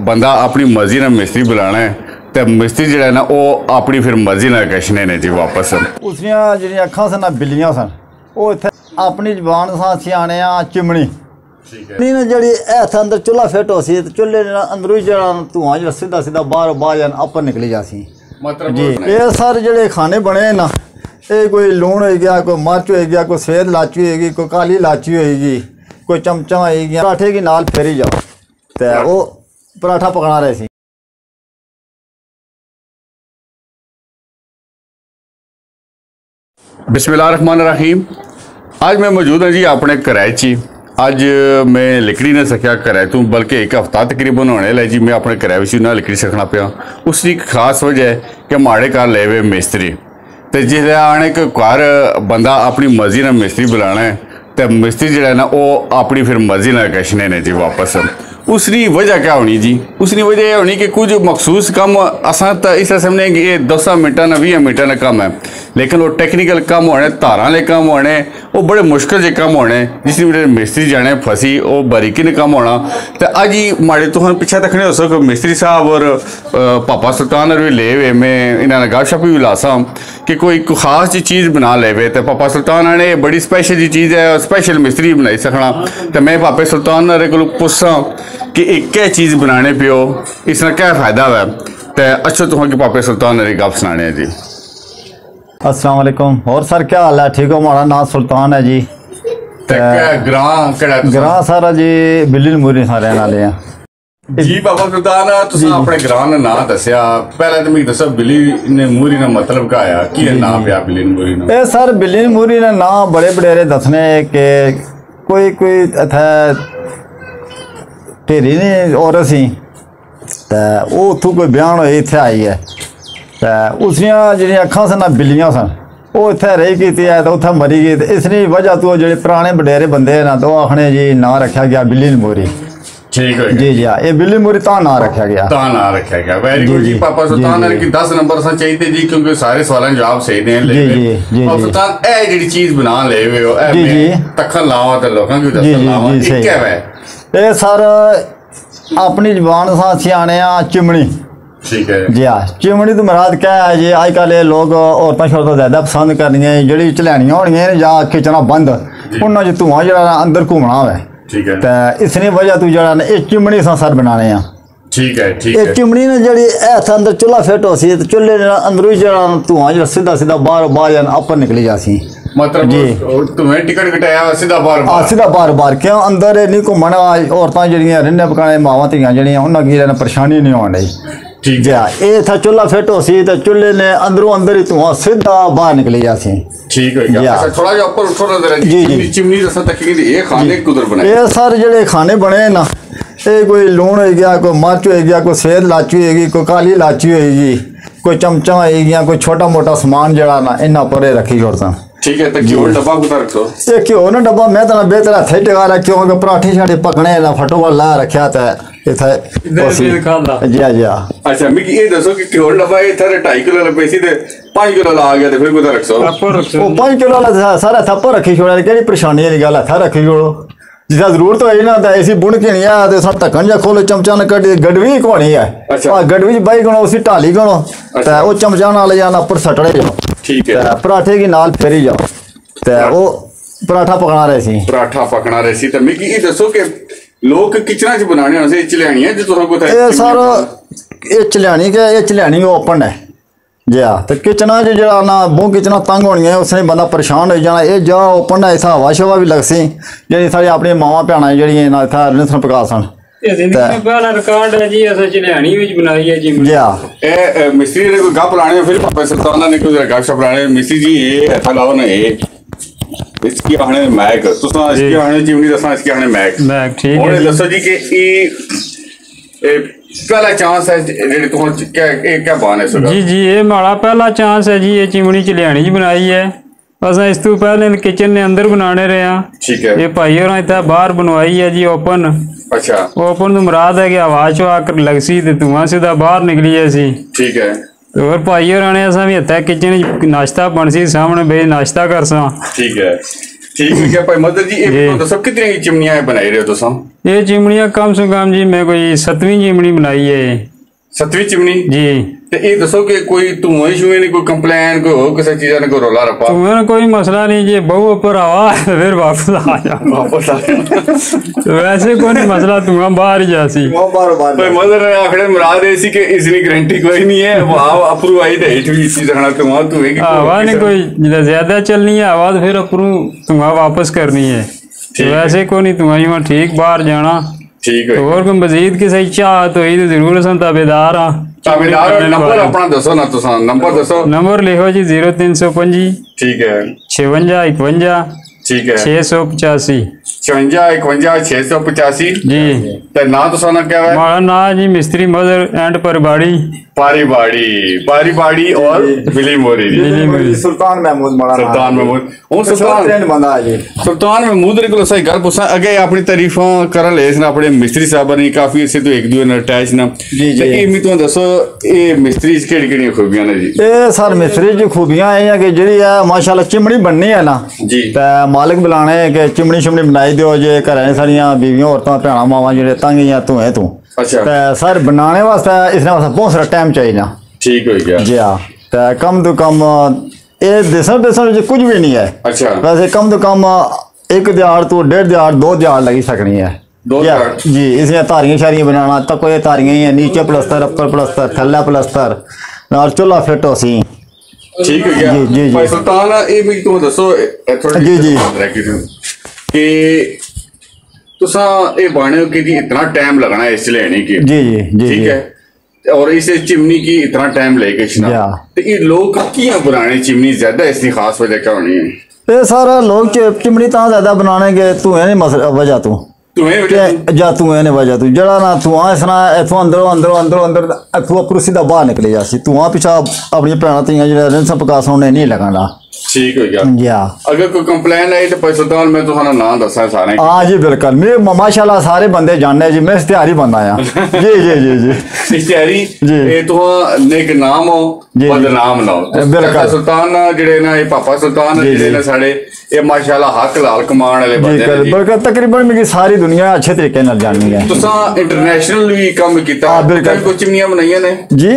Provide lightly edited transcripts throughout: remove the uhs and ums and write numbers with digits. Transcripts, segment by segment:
बंदा अपनी मर्जी ना मिस्त्री बुलाना है तो मिस्त्री जो है ना वो अपनी फिर मर्जी ना कशने ने जी वापस उसदियां जिहड़ियां अखां सन बिल्लियां सन वो इत्थे अपनी जबान सा सियाने चिमनी चिमनी ने जिहड़ी इत्थे अंदर चुल्हा फिट हो सी चुल्हे अंदरों ही जिहड़ा धुआं जिहड़ा सीधा सीधा बाहर अपर निकली जासी मतलब जी। ये सारे जिहड़े खाने बने ना ये कोई लूण हो गया, कोई मर्च हो गया, कोई सफेद लाची होगी, कोई काली लाची होगी, कोई चमचा होगी, पराठे की नाल फेरी जाओ तो वो पराठा पकना रहे सी। बिस्मिल्लाहिर्रहमानिर्रहीम। आज मैं मौजूद हाँ जी अपने कराची। आज मैं लिकड़ी ने सकिया कराए तू बल्कि एक हफ्ता तकरीबन होने लगे जी मैं अपने कराए विच ना लिकड़ी सकना पिया। उसकी खास वजह है कि माड़े घर ले वे मिस्त्री तो जिसले आने के घर बंदा अपनी मर्जी ना मिस्त्री बुलाना है तो मिस्त्री जो है ना वो अपनी फिर मर्जी ना कशने ने जी वापस। उसकी वजह क्या होनी जी? उसकी वजह यह होनी कि कुछ मखसूस काम असा तो इस समझने कि ये 10 मिनटा ना 20 मिनटा का काम है, लेकिन वो टेक्निकल काम होने तार वाले काम होने वो बड़े मुश्किल से काम होने जिस मिस्त्री जाने फसी वो बारीकी ने काम होना। तो अज ही माड़े तुम पिछा तकने हो सको मिस्त्री साहब और पापा सुल्तान भी ले वे मैं इन्होंने गपशप भी लासा कि कोई खास जी चीज़ बना ले तो पापा सुल्तान ने बड़ी स्पैशल जी चीज़ है स्पैशल मिस्त्री बनाई सकना। तो मैं पापे सुल्तान को पुछा कि एक क्या चीज़ बनाने पियो इसका क्या फ़ायदा है तो अच्छा तुम कि पापे सुल्तान ने गप सुनाने जी। अस्सलाम वालेकुम। और सर क्या हाल है? ठीक हो? हमारा नाम सुल्तान है जी। ग्रां सारा जी बिल्ली मूरी सारे रहने वाले हैं जी। पापा सुल्तान तुम अपने ग्रां का नाम दसिया पहले तो मैं दसो बिल्ली ने मूरी का मतलब क्या आया की नाम पिया बिल्ली मूरी ना? ये सर बिल्ली मूरी ने नाम बड़े बडेरे दसने के कोई कोई इत्थे ढेरी ने औरत सी तो वो उतों कोई बयान होई इत्थे आई है तो उसदियां जिहड़ियां अखां सन बिल्लियां सन वो इत्थे रही की है तो उत्थे मरी गई। तो इसनी वजह तो जो पुराने वडेरे बंदे ना तो आखने जी नाम रखा गया बिल्ली मूरी। ठीक है जी जी हाँ ये बिल्ली मूरी ता ना रखा गया वेरी गुड जी। पापा सुल्तान ने कि 10 नंबर सा चाहिए जी क्योंकि सारे सवालों के जवाब सही देने ले पापा सुल्तान ए जेडी चीज बना ले वे हो ए तखन लावा ते लोकां की दस लावा ये क्या है? ये सर अपनी जबान सा सियाने चिमनी। ठीक है जी हाँ। चिमनी तो मुराद क्या है जी? अजकल ये लोग औरतां शौरतां ज़्यादा पसंद करनियां जी चलैनियां होनियां या खिचना बंद उन्होंने धुआं जो अंदर घूमना हो। ठीक है तो इसने वजह तो जरा ये चिमनी सा सर बनाने हैं। ठीक है ठीक है। चिमनी ने जी इत्थे अंदर चुल्हा फिट हो सी चुल्हे अंदरों ही जरा धुआं जो सीधा सीधा बाहर अपर निकली जासी मतलब जी। तुम्हें टिकट कटाया सीधा बार क्यों अंदर नहीं घूमन औरतां जिहड़ियां रहिंदे पकाने मावां धीआं जिहड़ियां उन्हां की परेशानी नहीं होण दी। ठीक है ये था चुल्हा फिट हो सी तो चुल्हे ने अंदरों अंदर ही धुआं सीधा बाहर निकली जासी। ठीक है अच्छा थोड़ा जिहा ऊपर उठो ना जी चिमनी दसा तक ये खाने कुदर बनाए ये सर जिहड़े खाने बने ना ये कोई लूण हो गया, कोई मर्च हो गया, कोई सफेद लाची होगी, कोई काली लाची होगी, कोई चमचा होगी, कोई छोटा मोटा समान जरा ना इन्ना परे रखी छोड़ता। ठीक है तो घ्यो डब्बा कुदा रखो ये घ्यो ना डब्बा मैं तो बेहतर हथे टिका रखियो क्योंकि पराठे शाठे पकने ना फटोफट ला रखा था इथे जी जी। अच्छा मैं ये दसो कि घ्यो डब्बा इथे 2.5 किलो पैसे ते 5 किलो ला गया तो फिर कुदा रखो वो 5 किलो ला सारा थप्पो रखी छोड़ा केड़ी परेशानी वाली गल है रखी छोड़ो जिसका जरूरत होई ना तो ऐसी बुण के नहीं है तो ढक्कन जा खोलो चमचा न कटी गडवी घोनी है। अच्छा गडवी बाई गणो उसी ढाली गणो तो वो चमचा ना ले जाना ऊपर सटड़े जाओ। ठीक है पराठे की नाल फेरी जाओ तो वो पराठा पकना रहे सी तो मैं ये दसो कि लोग किचना च बनाने से चलियानी जो तुहां को ये सर ये चलियानी ओपन है जी हाँ। तो किचना जो ना बहु किचना तंग होनी है उसने बंदा परेशान हो जाना ये जा ओपन है इतना हवा शवा भी लगसी जी सारी अपनी मावां भैनां जी ना इतना रिसन पका सन मिस्त्री ने कोई गप लाने फिर पापा सुल्तान ने कोई गपशप लाने मिस्त्री जी ये हथा लाओ ना ये इसकी आने मैक तुसां इसकी आने चिमनी दसा इसकी आने मैक ठीक है दसो जी कि पहला चांस है जेडी तुम क्या बान है जी जी ये हमारा पहला चांस है जी ये चिमनी चलियानी जी बनाई है अस इस तू पहले किचन ने अंदर बनाने रहे हैं। ठीक है ये भाई और इतना बाहर बनवाई है जी ओपन। अच्छा ओपन तो मुराद है कि हवा चवा कर लग सी तो धुआं सीधा बाहर निकली है सी। ठीक है और भाई और आने असा भी इतना किचन नाश्ता बन सी सामने बे नाश्ता कर सा। ठीक है ठीक है क्या भाई मदर जी ये तो सब कितनी चिमनियां बनाई रहे हो तुम? ये चिमनियां कम से कम जी मैं कोई 7वीं चिमनी बनाई है। 7वीं चिमनी जी। तो ये दसो कि कोई धुएं शुएं नहीं कोई कंप्लेन कोई हो किसी चीज़ ने कोई रोला रपा? धुएं कोई मसला नहीं जी, बहु ऊपर आवा फिर वापस आ जा। वापस आ तो वैसे कोई नहीं मसला, धुआं बाहर ही जासी। भाई मदर ने आखिर मुराद ऐसी कि इसकी गारंटी कोई नहीं है, वो अप्रूव आई तो हिट भी चीज रखना धुआं की हवा नहीं कोई ज्यादा चलनी है हवा तो फिर अप्रूव धुआं वापस करनी है। वैसे को नहीं धुआं ठीक बाहर जाना। ठीक है। और कोई मजीद किसी चाह तो ही जरूर असन ताबेदार हाँ। नंबर अपना दसो ना तुम नंबर दसो। नंबर लिखो जी 0325। ठीक है। 56 51। ठीक है। 685। 56 51 685 जी। तो ना तो सोना क्या है? हमारा ना जी मिस्त्री मदर एंड परबाड़ी पारी बाड़ी और बिली मोरी सुल्तान महमूद सुल्तान महमूद वो सुल्तान महमूद रे को सही गल पुछा अगे अपनी तारीफां करन ले इसने अपने मिस्त्री साहब ने काफी इसे तो एक दूसरे ने अटैच ना जी जी ये मी तो दसो ये मिस्त्री की केड़ी-केड़ी खूबियां ने जी? ये सर मिस्त्री की खूबियां है कि जेडी है माशाल्लाह चिमनी बननी है ना जी ते मालिक बुलाने के चिमनी शिमनी बनाई दियो जे घरें सारियां बीवियां औरतां भैणा मावां जेडे तंगियां तू है तू अच्छा ते सर बनाने वास्ते इसने वास्ते बहुत सारा टाइम चाहिए। ठीक हो गया जी हाँ। तो कम तो कम ये दिसन कुछ भी नहीं है। अच्छा वैसे कम तो कम 1 दिहाड़ तो 1.5 दिहाड़ 2 दिहाड़ लगी सकनी है। 2 दिहाड़ जी इसमें तारियां शारियां बनाना तक कोई तारियां ही है, नीचे प्लस्तर ऊपर प्लस्तर थल्ला प्लस्तर और चूल्हा फिट हो सी। ठीक है जी जी भाई सुल्तान ये भी तुम दसो जी जी कि तुसा ये बाने की इतना टाइम लगना है इस लेने की? जी जी जी ठीक है। और इस चिमनी की इतना टाइम लेके तो ये लोग क्यों बनाने चिमनी ज्यादा इसकी खास वजह क्या होनी है? ये सारा लोग चिमनी ता ज्यादा बनाने के तू है नहीं वजह तू जा तू है वजह तू जड़ा ना तू इसना इथों अंदरों अंदरों अंदरों अंदर तू अपर सीधा बाहर निकले जासी तू पिछा अपनी भैन तियां जो पकास उन्हें नहीं लगना। ठीक हो गया। अगर कोई कंप्लेन आई तो सुल्तान मैं तुहाना नाम दसा सारे? हाँ जी बिल्कुल मैं माशाल्लाह सारे बंदे जानने जी मैं इश्तिहारी बंदा आ जी जी जी जी इश्तिहारी ये तो नेक नाम हो बदनाम ना हो बिल्कुल। सुल्तान जेडे ना ये पापा सुल्तान जेडे ने साडे ये माशाल्लाह हक लाल कमान वाले बंदे ने बिल्कुल तकरीबन मेरी सारी दुनिया अच्छे तरीके नाल जाननी है। तुसा इंटरनेशनल भी काम कीता बिल्कुल कुछ चिमनियां बनाईयां ने जी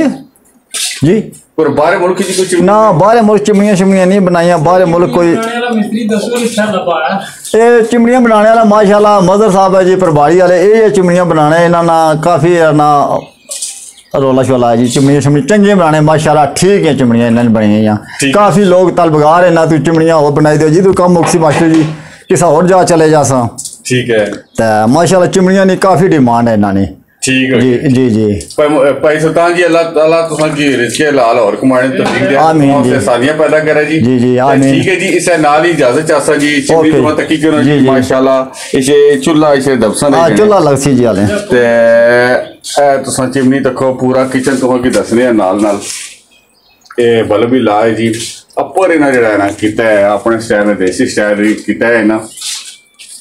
जी और बाहर मुल्क की कुछ ना बाहर मुल्क चिमनियां शिमनियां नहीं बनाई बाहर मुल्क कोई ये चिमनियां बनाने वाला माशाल्लाह मदर साहब है जी परबाड़ी वाले ये चिमनियां बनाने इन्होंने काफी ना रोला शोला है जी चिमनियां शिमनी चंगियां बनाने माशाल्लाह ठीक है चिमनियां इन्होंने बनी हुई काफी लोग तलबगार है ना तू चिमनियां और बनाई दो जी तू कम मुक्सी मास्टर जी किसा और जा चले जा सा ठीक है तो माशाल्लाह चिमनियां की काफी डिमांड है इन्होंने। ठीक है जी जी जी भाई सुल्तान जी अल्लाह ताला तुसा की रिज़्क़ हलाल और कमाने तौफीक दे आमीन जी सानिया पैदा करे जी जी जी आमीन। ठीक है जी इसे नाल ही इजाजत चासा जी चिमनी तुम तकी करो जी माशाल्लाह इसे चूल्हा इसे दबसा नहीं चूल्हा लगसी जी आले ते ए तुसा चिमनी तको पूरा किचन तुहा की दसने नाल नाल ए बल्ब भी लाए जी अपर इना जेड़ा ना कीता है अपने स्टाइल में देसी स्टाइल कीता है ना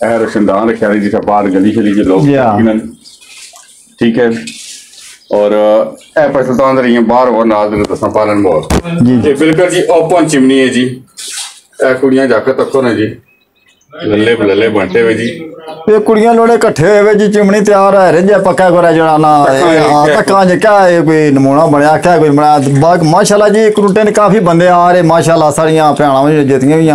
ए रोशनदान रखा है जिसे बाहर गली शली के लोग ठीक है। और ए सुल्तान रही बाहर और नाल दसा पालन मोर जी बिल्कुल जी ओपन चिमनी है जी ए कुड़ियां जाकर तको ने जी लल्ले बनते हुए जी ये कुड़ियां लोड़े इकट्ठे हुए जी चिमनी तैयार है रजे पक्का करा जड़ा ना तक्का जे क्या है कोई नमूना बनया क्या कोई बनाया माशाल्लाह जी क्रूटे ने काफी बंदे आ रहे माशाल्लाह सारियां भैणां जितनियां भी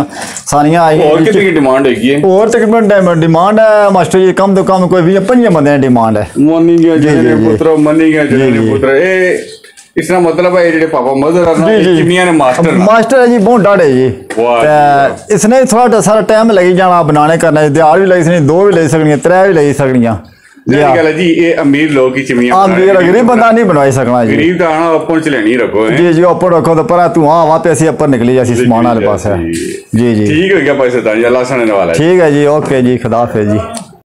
सारियां आई और कितनी डिमांड है और तकरीबन डिमांड है मास्टर जी कम तो कम कोई 20-25 बंदे डिमांड है मनी गया पुत्र मनी गया पुत्र ए इसका मतलब है जेडे पापा मदर चिमनियां ने मास्टर है जी बहुत डाढ़े जी इसने थोड़ा सारा टाइम लगी जाना बनाने करने दिहाड़ भी लगी सकनी 2 भी लगी सकनी 3 भी लगी सकनियां जी ये अमीर लोग की चिमनियां अमीर गरीब बंदा नहीं बनवाई सकना जी गरीब का आना ओपन च लेनी रखो जी जी ओपन रखो तो पर तू हां वापस ही ऊपर निकली जैसी सामान वाले पास है जी जी ठीक हो गया भाई सुल्तान जी अल्लाह सने वाला ठीक है जी ओके जी खुदा हाफिज़ जी।